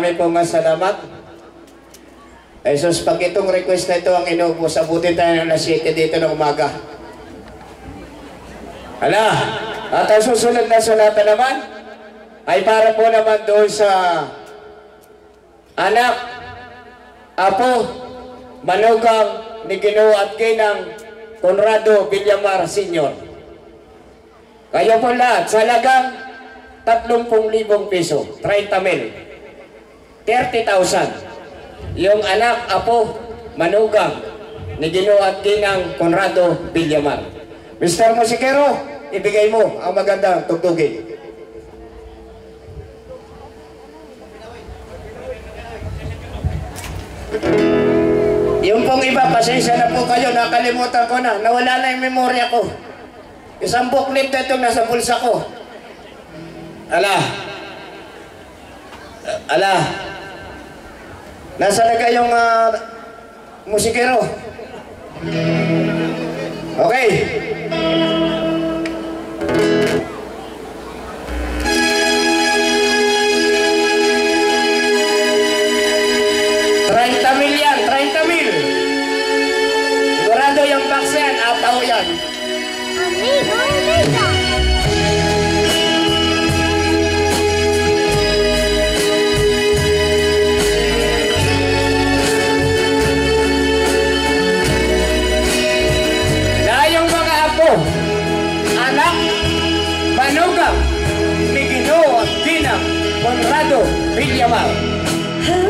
Marami pong salamat. Jesus, pag itong request na ito ang inuubos, abutin tayo ng alas 7 dito ng umaga. Hala, at ang susunod na sulatan naman ay para po naman doon sa anak, apo, manugang ni Ginoo at Ginang Conrado Villamar Sr. Kayo po lahat, sa halagang 30,000 piso, 30,000, 30,000. Yung anak, apo, manugang ni Ginoo at Ginang Conrado Villamar. Mr. Musikero, ibigay mo ang magandang tugtugin. Yung pong iba, pasensya na po kayo, nakalimutan ko na, nawala na yung memorya ko. Isang booklet na itong nasa bulsa ko. Ala. Nasa na kayong musikero? Okay. Sigurado yung box yan, ataw yan. Amigo, amiga. Dahil mga apo, anak, manugang, ni Ginoo at Ginang Conrado Villamar. How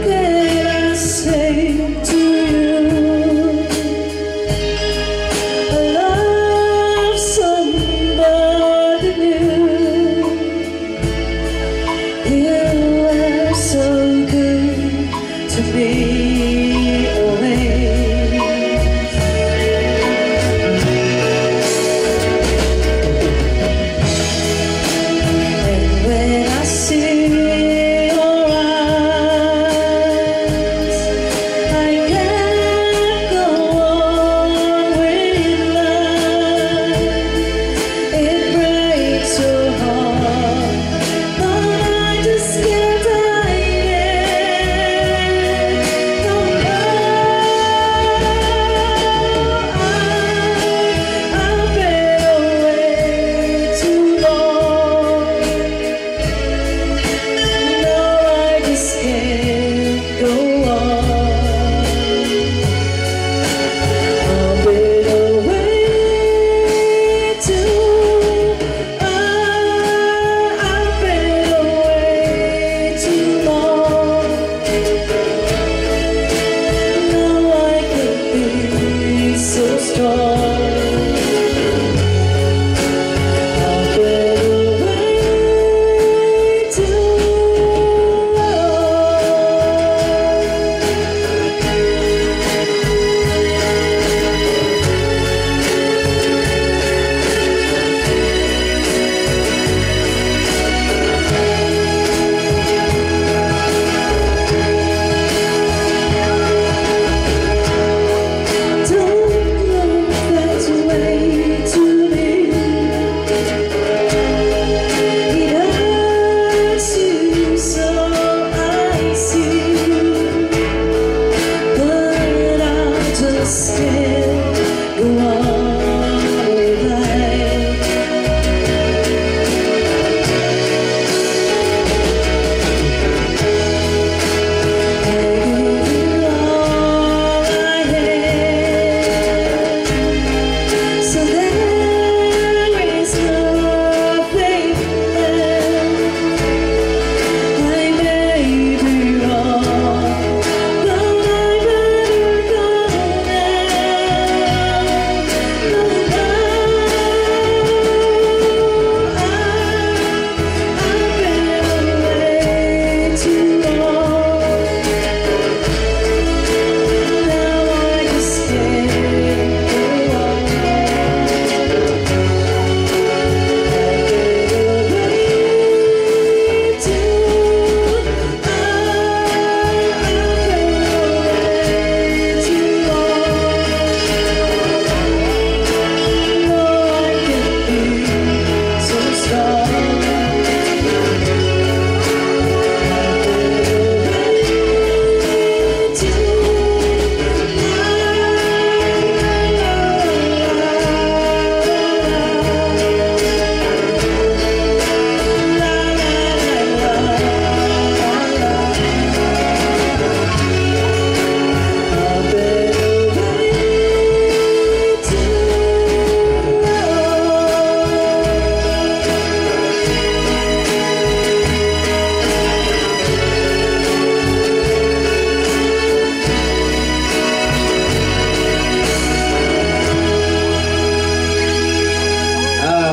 can I say to you I love somebody new? You were so good to me always. And when I see your eyes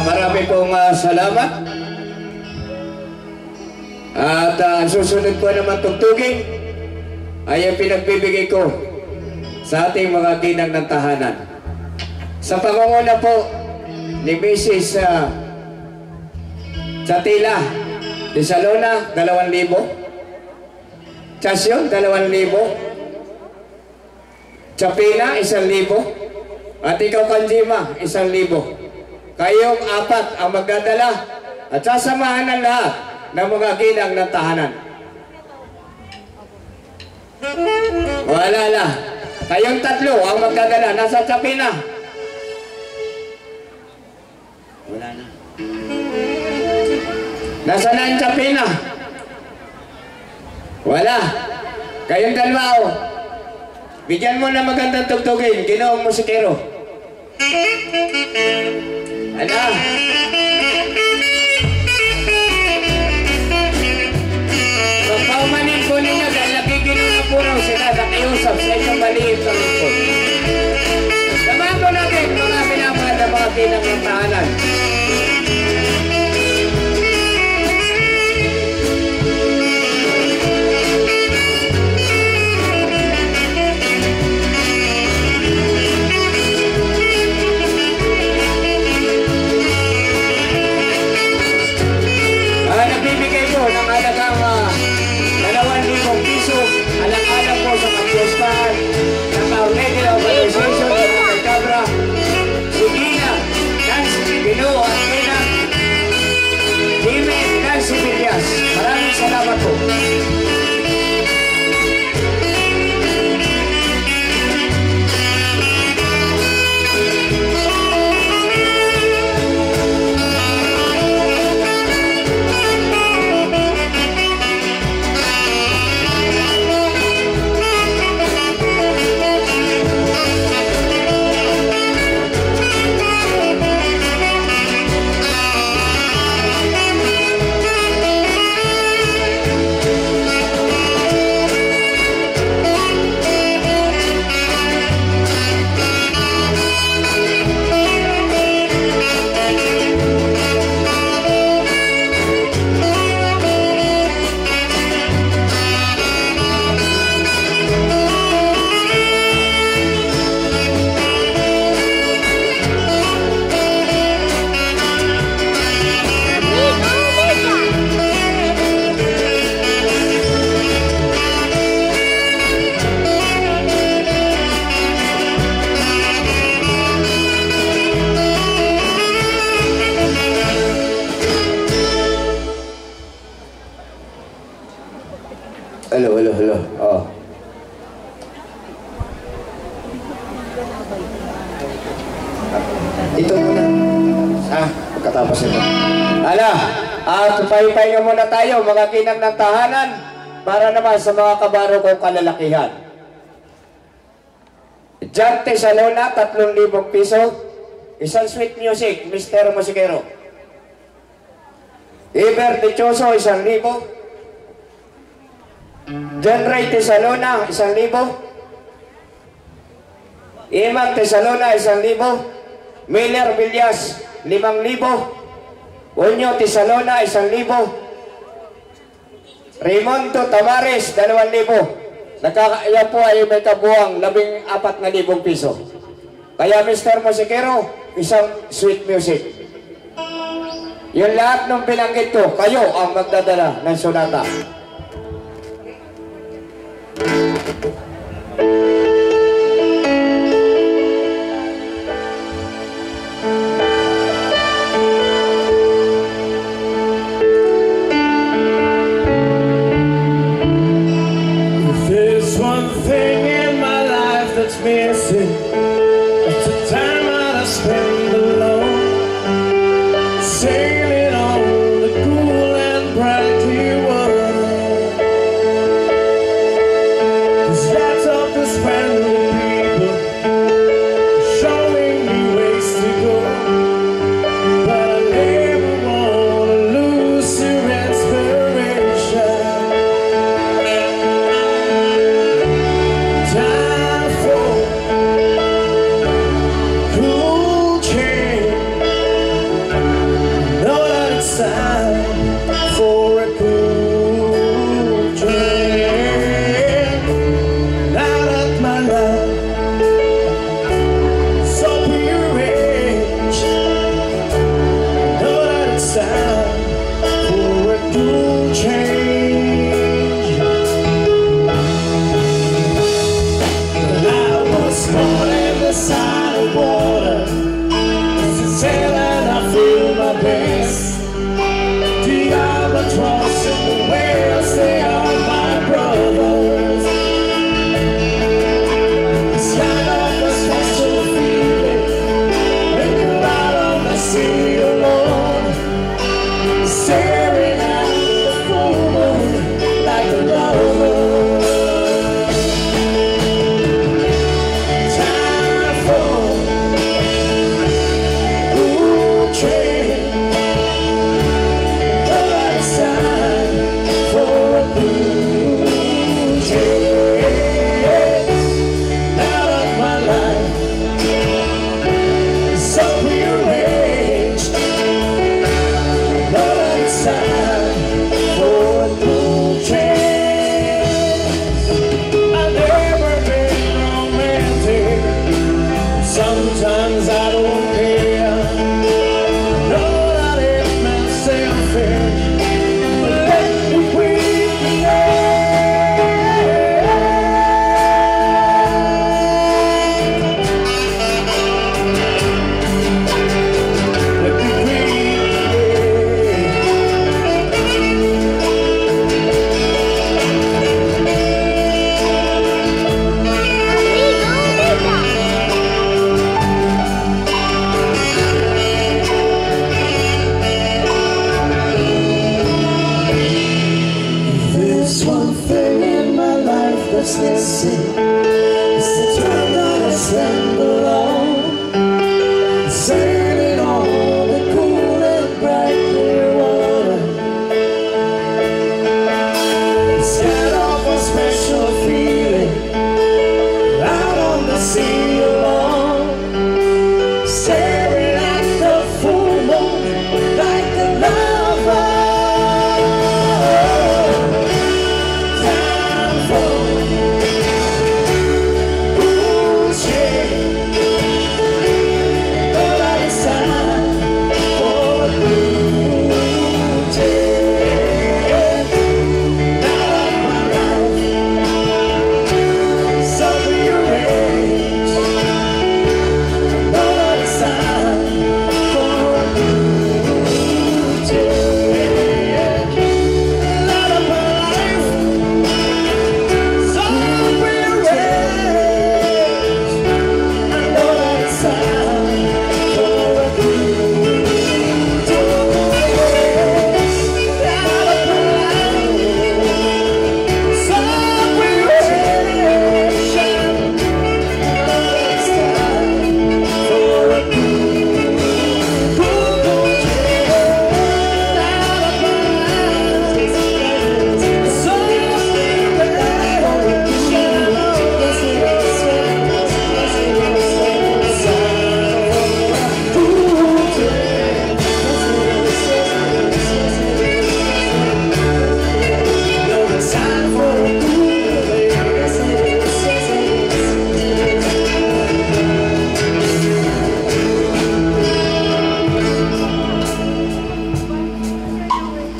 Marami pong salamat. At ang susunod po naman tugtugin ay ang pinagbibigay ko sa ating mga ginang ng tahanan. Sa pangunguna po ni Mrs. Chatila de Salona, 2,000. Chasyon, 2,000. Chapina, 1,000. At ikaw, Kanjima, 1,000. Kayong apat ang magdadala at sasamahan ng lahat ng mga ginang ng tahanan. Wala na. Kayong tatlo ang magdadala. Nasa Chapina. Wala na. Nasa na ang Chapina? Wala. Kayong dalawa o. Bigyan mo na magandang tugtugin. Ginoong musikero. Ala. Pagpaumanin po ninyo dahil nagigino na po raw sila nakiusap sa inyong maliit sa lingkod. Samahan po natin mga pinapahal na mga ginang ng tahanan. Nagbibigay po ng halagang 2,000 piso alang-alang po sa pagpiestahan ng Carnegie Organization ng mga Cabra, si Gina, Nancy Bino at Gina, Jimmy, Nancy Villas. Maraming salamat po. Hello. Oh. Ito muna. Pagkatapos ito. At pahipahinga muna tayo, mga ginang ng tahanan, para naman sa mga kabaro kong kalalakihan. John Tesalona, 3,000 piso. Isang sweet music, Mr. Musikero. Iber Dichoso, 1,000. John Ray Tesalona, 1,000. Imang Tesalona, 1,000. Miller Villas, 5,000. Unyo Tesalona, 1,000. Raimundo Tamares, 2,000. Yan po ay may kabuang 14,000 piso. Kaya Mr. Musikero, isang sweet music. Yung lahat ng binanggit ko, kayo ang magdadala ng sonata. Missing, it's the time that I spend alone, sailing on the cool and bright clear water. 'Cause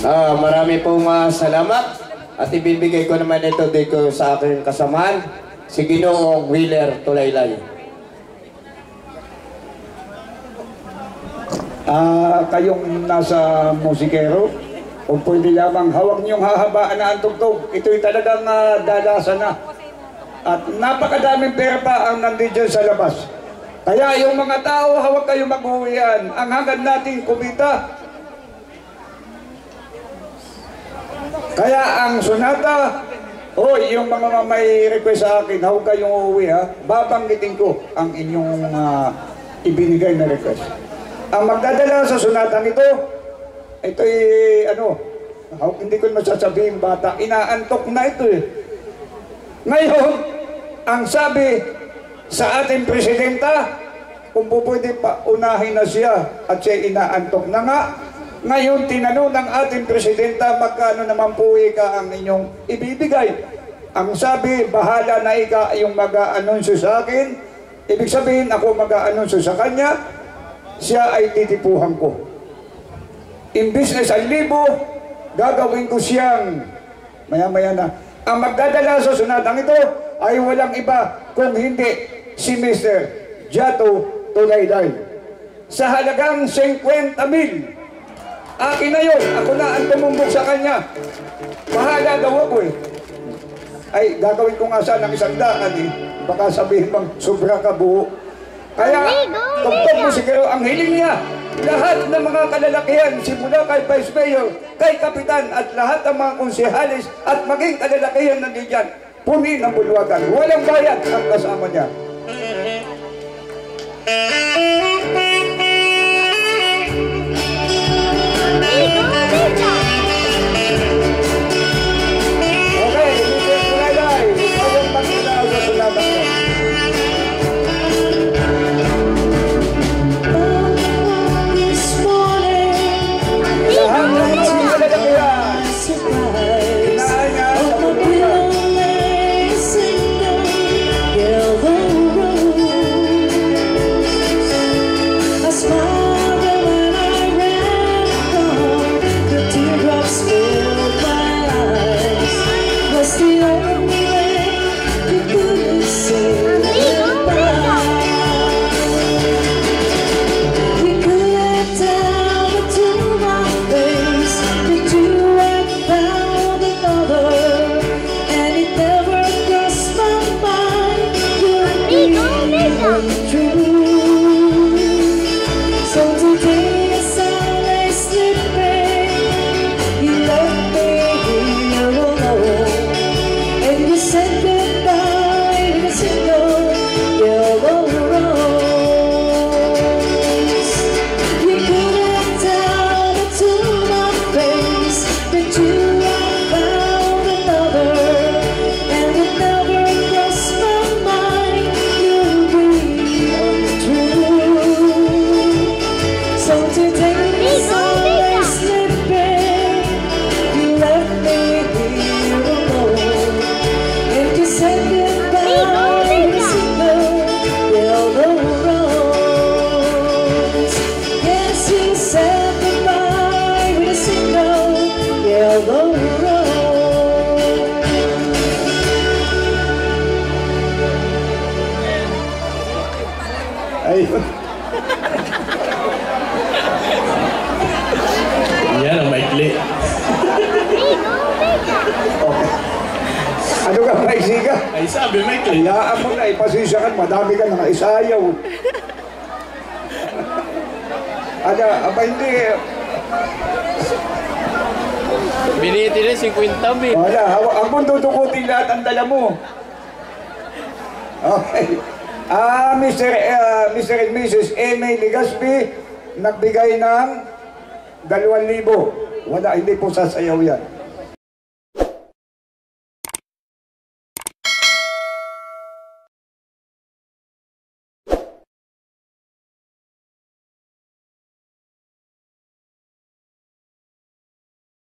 Marami pong salamat at ibibigay ko naman ito dito sa aking kasamaan, si Ginoong Wheeler Tulaylay. Kayong nasa musikero, kung pwede lamang hawak niyong hahabaan na ang tugtog, ito'y talagang dalasan na. At napakadaming pera pa ang nandito sa labas. Kaya yung mga tao, hawak kayo mag-uwian. Ang hangad natin kumita. Kaya ang sonata, yung mga may request sa akin, hawak kayong uuwi ha. Babanggitin ko ang inyong ibinigay na request. Ang magdadala sa sonatang ito'y hindi ko masasabihin bata, inaantok na ito eh. Ngayon, ang sabi sa ating presidenta, kung pwede pa unahin na siya at siya inaantok na nga. Ngayon, tinanong ng ating presidenta, magkano naman po ang inyong ibibigay. Ang sabi, bahala na yung mag-a-anunsyo sa akin. Ibig sabihin, ako mag-a-anunsyo sa kanya, siya ay titipuhan ko. Imbis na 1,000, gagawin ko siyang, maya-maya na, ang magdadala sa sunatang ito ay walang iba kung hindi si Mr. Jato Tulaylay. Sa halagang 50,000. Akin na yun. Ako na ang tumumbok sa kanya. Bahala daw ako eh. Ay, gagawin ko nga sana ng 100 eh. Baka sabihin bang sobra ka buo. Kaya, tugtog mo siguro ang hiling niya. Lahat ng mga kalalakihan, simula kay Vice Mayor, kay Kapitan, at lahat ng mga konsehalis at maging kalalakihan na diyan, puni ng bulwagan. Walang bayad ang kasama niya. Okay, Mr. Tulaylay, ikaw ang magdala sa sunatang mo. Lahat ng mga kalalakihan, inaay nga sa bulwagan. Ayun. Yan ang maikli. Okay. Ano ka, maiksi ka? Ay sabi, maikli. Hayaan mo na, ipasisyakan, madami ka na isayaw. Aba, hindi. Biniti na 50 bin. Wala, ang mundo dukutin lahat ang dala mo. Okay. Mr. and Mrs. Amy Legaspi, nagbigay ng 2,000. Wala, hindi po sasayaw yan.